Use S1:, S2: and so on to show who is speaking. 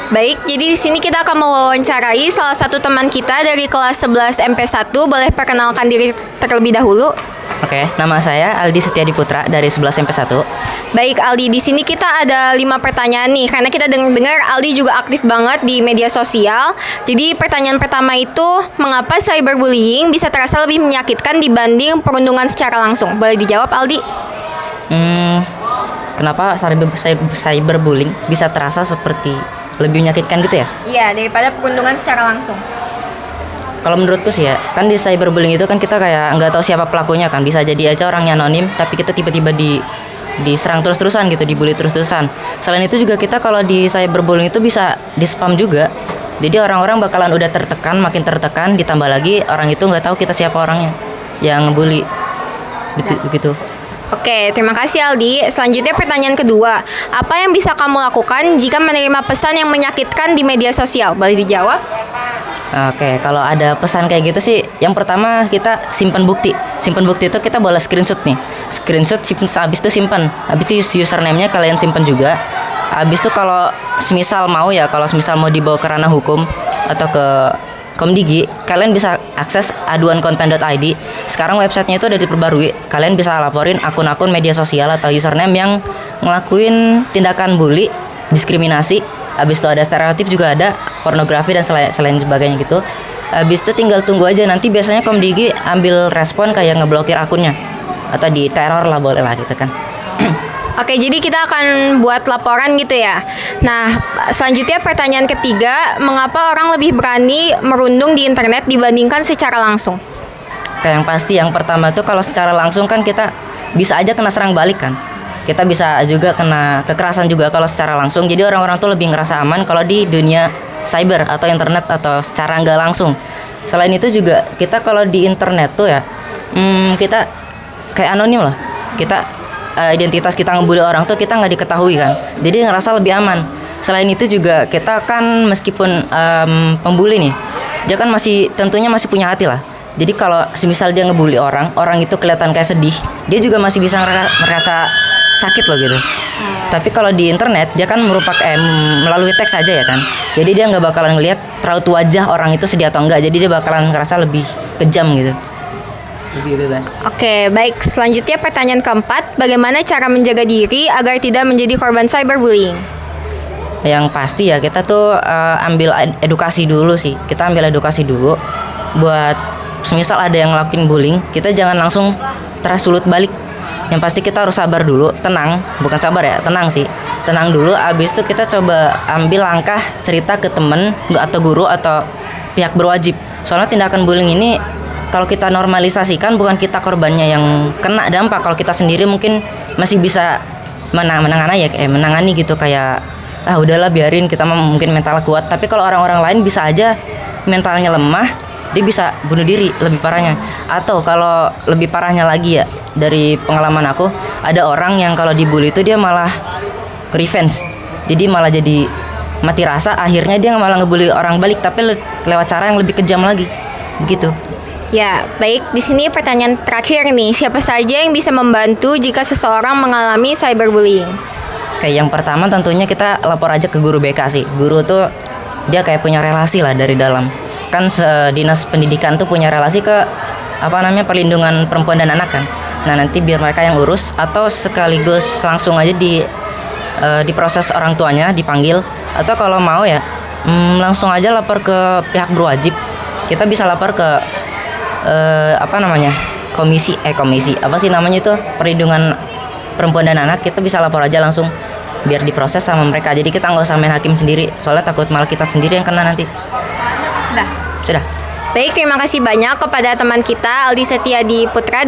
S1: Baik, jadi di sini kita akan mewawancarai salah satu teman kita dari kelas 11 MP1. Boleh perkenalkan diri terlebih dahulu?
S2: Oke, nama saya Aldi Setiadi Putra dari 11 MP1.
S1: Baik Aldi, di sini kita ada 5 pertanyaan nih, karena kita dengar Aldi juga aktif banget di media sosial. Jadi pertanyaan pertama itu, mengapa cyberbullying bisa terasa lebih menyakitkan dibanding perundungan secara langsung? Boleh dijawab Aldi?
S2: Kenapa cyberbullying bisa terasa seperti lebih menyakitkan gitu ya?
S1: Iya, daripada perundungan secara langsung.
S2: Kalau menurutku sih ya, kan di cyberbullying itu kan kita kayak nggak tahu siapa pelakunya kan. Bisa jadi aja orangnya anonim, tapi kita tiba-tiba diserang terus-terusan gitu, dibully terus-terusan. Selain itu juga kita kalau di cyberbullying itu bisa di-spam juga. Jadi orang-orang bakalan udah tertekan, makin tertekan, ditambah lagi orang itu nggak tahu kita siapa orangnya yang ngebully. Begitu.
S1: Oke, terima kasih Aldi. Selanjutnya pertanyaan kedua. Apa yang bisa kamu lakukan jika menerima pesan yang menyakitkan di media sosial? Boleh dijawab?
S2: Oke, kalau ada pesan kayak gitu sih, yang pertama kita simpan bukti. Simpan bukti itu kita boleh screenshot nih. Screenshot, habis itu simpan. Habis itu username-nya kalian simpan juga. Habis itu kalau semisal mau dibawa ke ranah hukum atau ke Komdigi, kalian bisa akses aduankonten.id. Sekarang websitenya itu udah diperbarui. Kalian bisa laporin akun-akun media sosial atau username yang ngelakuin tindakan bully, diskriminasi. Habis itu ada stereotip juga ada, pornografi dan selain sebagainya gitu. Habis itu tinggal tunggu aja, nanti biasanya Komdigi ambil respon kayak ngeblokir akunnya atau di teror lah, boleh lah gitu kan.
S1: Oke, jadi kita akan buat laporan gitu ya. Nah, selanjutnya pertanyaan ketiga, mengapa orang lebih berani merundung di internet dibandingkan secara langsung?
S2: Kayak yang pasti, yang pertama tuh kalau secara langsung kan kita bisa aja kena serang balik kan. Kita bisa juga kena kekerasan juga kalau secara langsung. Jadi orang-orang tuh lebih ngerasa aman kalau di dunia cyber atau internet atau secara nggak langsung. Selain itu juga kita kalau di internet tuh ya, kita kayak anonim lah. Kita identitas kita ngebully orang tuh kita nggak diketahui kan, jadi ngerasa lebih aman. Selain itu juga kita kan meskipun pembuli nih, dia kan tentunya masih punya hati lah. Jadi kalau semisal dia ngebully orang itu kelihatan kayak sedih, dia juga masih bisa merasa sakit loh gitu. Tapi kalau di internet dia kan melalui teks saja ya kan, jadi dia nggak bakalan ngelihat raut wajah orang itu sedih atau enggak, jadi dia bakalan ngerasa lebih kejam gitu, lebih bebas.
S1: Oke, baik. Selanjutnya pertanyaan keempat, bagaimana cara menjaga diri agar tidak menjadi korban cyberbullying?
S2: Yang pasti ya kita tuh ambil edukasi dulu sih. Kita ambil edukasi dulu buat semisal ada yang ngelakuin bullying, kita jangan langsung tersulut balik. Yang pasti kita harus sabar dulu, tenang, bukan sabar ya, tenang sih. Tenang dulu, abis itu kita coba ambil langkah cerita ke temen atau guru atau pihak berwajib. Soalnya tindakan bullying ini kalau kita normalisasikan, bukan kita korbannya yang kena dampak. Kalau kita sendiri mungkin masih bisa menangani gitu, kayak udahlah biarin, kita mungkin mental kuat. Tapi kalau orang-orang lain bisa aja mentalnya lemah, dia bisa bunuh diri lebih parahnya. Atau kalau lebih parahnya lagi ya, dari pengalaman aku, ada orang yang kalau dibully itu dia malah revenge. Jadi malah jadi mati rasa, akhirnya dia malah ngebully orang balik, tapi lewat cara yang lebih kejam lagi. Begitu.
S1: Ya, baik. Di sini pertanyaan terakhir nih, siapa saja yang bisa membantu jika seseorang mengalami cyberbullying?
S2: Kayak yang pertama tentunya kita lapor aja ke guru BK sih. Guru tuh dia kayak punya relasi lah dari dalam. Kan dinas pendidikan tuh punya relasi ke perlindungan perempuan dan anak kan. Nah, nanti biar mereka yang urus, atau sekaligus langsung aja diproses orang tuanya, dipanggil. Atau kalau mau ya langsung aja lapor ke pihak berwajib. Kita bisa lapor ke komisi perlindungan perempuan dan anak. Kita bisa lapor aja langsung biar diproses sama mereka. Jadi kita nggak usah main hakim sendiri, soalnya takut malah kita sendiri yang kena nanti. Sudah.
S1: Baik, terima kasih banyak kepada teman kita Aldi Setiadi Putra